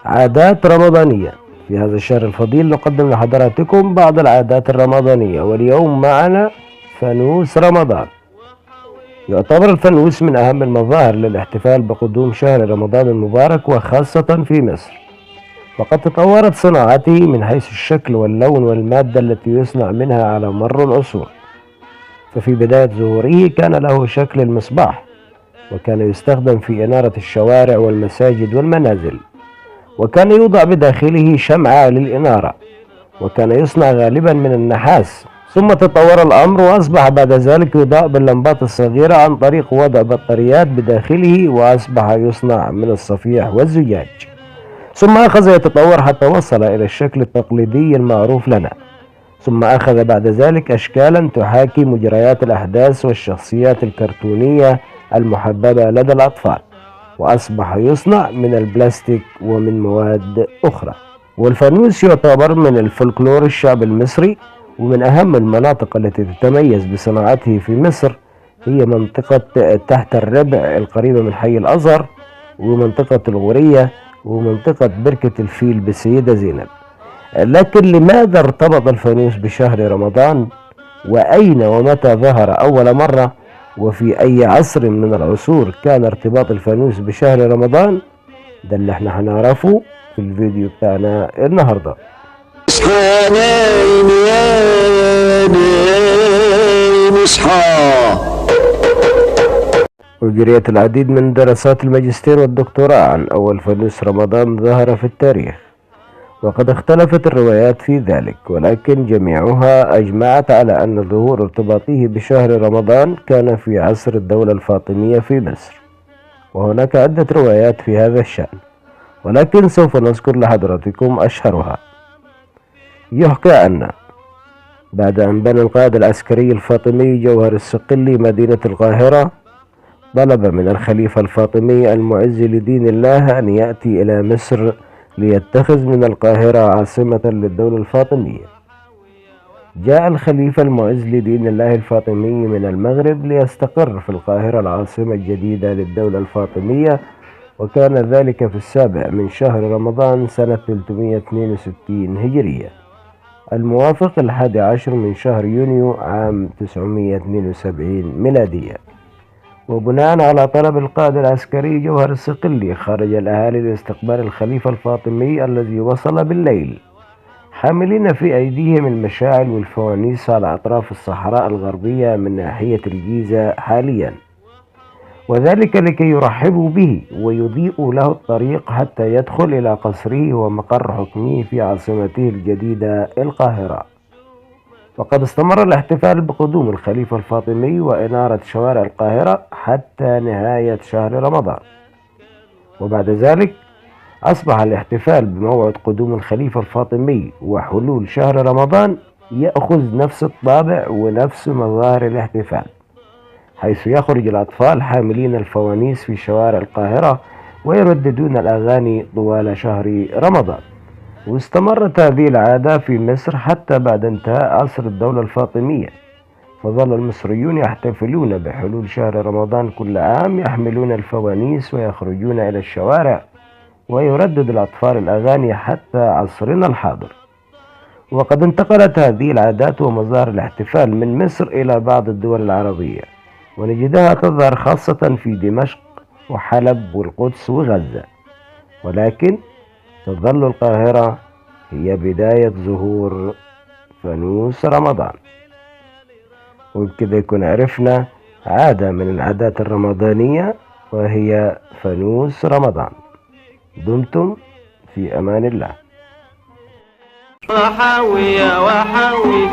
عادات رمضانية. في هذا الشهر الفضيل نقدم لحضراتكم بعض العادات الرمضانية، واليوم معنا فانوس رمضان. يعتبر الفانوس من أهم المظاهر للاحتفال بقدوم شهر رمضان المبارك، وخاصة في مصر، وقد تطورت صناعته من حيث الشكل واللون والمادة التي يصنع منها على مر العصور. ففي بداية ظهوره كان له شكل المصباح، وكان يستخدم في إنارة الشوارع والمساجد والمنازل، وكان يوضع بداخله شمعة للإنارة، وكان يصنع غالبا من النحاس. ثم تطور الأمر وأصبح بعد ذلك يضاء باللمبات الصغيرة عن طريق وضع بطاريات بداخله، وأصبح يصنع من الصفيح والزجاج. ثم أخذ يتطور حتى وصل إلى الشكل التقليدي المعروف لنا، ثم أخذ بعد ذلك أشكالا تحاكي مجريات الأحداث والشخصيات الكرتونية المحببة لدى الأطفال، وأصبح يصنع من البلاستيك ومن مواد أخرى. والفانوس يعتبر من الفلكلور الشعب المصري، ومن أهم المناطق التي تتميز بصناعته في مصر هي منطقة تحت الربع القريبة من حي الأزهر، ومنطقة الغورية، ومنطقة بركة الفيل بالسيدة زينب. لكن لماذا ارتبط الفانوس بشهر رمضان؟ وأين ومتى ظهر أول مرة؟ وفي أي عصر من العصور كان ارتباط الفانوس بشهر رمضان؟ ده اللي احنا هنعرفه في الفيديو بتاعنا النهاردة. اصحى نايم يا نايم اصحى. وجريت العديد من دراسات الماجستير والدكتوراه عن أول فانوس رمضان ظهر في التاريخ، وقد اختلفت الروايات في ذلك، ولكن جميعها أجمعت على أن ظهور ارتباطه بشهر رمضان كان في عصر الدولة الفاطمية في مصر، وهناك عدة روايات في هذا الشأن، ولكن سوف نذكر لحضراتكم أشهرها. يحكى أن بعد أن بنى القائد العسكري الفاطمي جوهر الصقلي مدينة القاهرة، طلب من الخليفة الفاطمي المعز لدين الله أن يأتي إلى مصر ليتخذ من القاهرة عاصمة للدولة الفاطمية. جاء الخليفة المعز لدين الله الفاطمي من المغرب ليستقر في القاهرة العاصمة الجديدة للدولة الفاطمية، وكان ذلك في 7 من شهر رمضان سنة 362 هجرية، الموافق 11 من شهر يونيو عام 972 ميلادية. وبناء على طلب القائد العسكري جوهر الصقلي، خرج الأهالي لاستقبال الخليفة الفاطمي الذي وصل بالليل، حاملين في أيديهم المشاعل والفوانيس على أطراف الصحراء الغربية من ناحية الجيزة حاليا، وذلك لكي يرحبوا به ويضيئوا له الطريق حتى يدخل إلى قصره ومقر حكمه في عاصمته الجديدة القاهرة. وقد استمر الاحتفال بقدوم الخليفة الفاطمي وإنارة شوارع القاهرة حتى نهاية شهر رمضان، وبعد ذلك أصبح الاحتفال بموعد قدوم الخليفة الفاطمي وحلول شهر رمضان يأخذ نفس الطابع ونفس مظاهر الاحتفال، حيث يخرج الأطفال حاملين الفوانيس في شوارع القاهرة ويرددون الأغاني طوال شهر رمضان. واستمرت هذه العادة في مصر حتى بعد انتهاء عصر الدولة الفاطمية، فظل المصريون يحتفلون بحلول شهر رمضان كل عام، يحملون الفوانيس ويخرجون إلى الشوارع ويردد الأطفال الأغاني حتى عصرنا الحاضر. وقد انتقلت هذه العادات ومظاهر الاحتفال من مصر إلى بعض الدول العربية، ونجدها تظهر خاصة في دمشق وحلب والقدس وغزة، ولكن تظل القاهرة هي بداية ظهور فانوس رمضان. وبكده يكون عرفنا عادة من العادات الرمضانية، وهي فانوس رمضان. دمتم في أمان الله. وحوي يا وحوي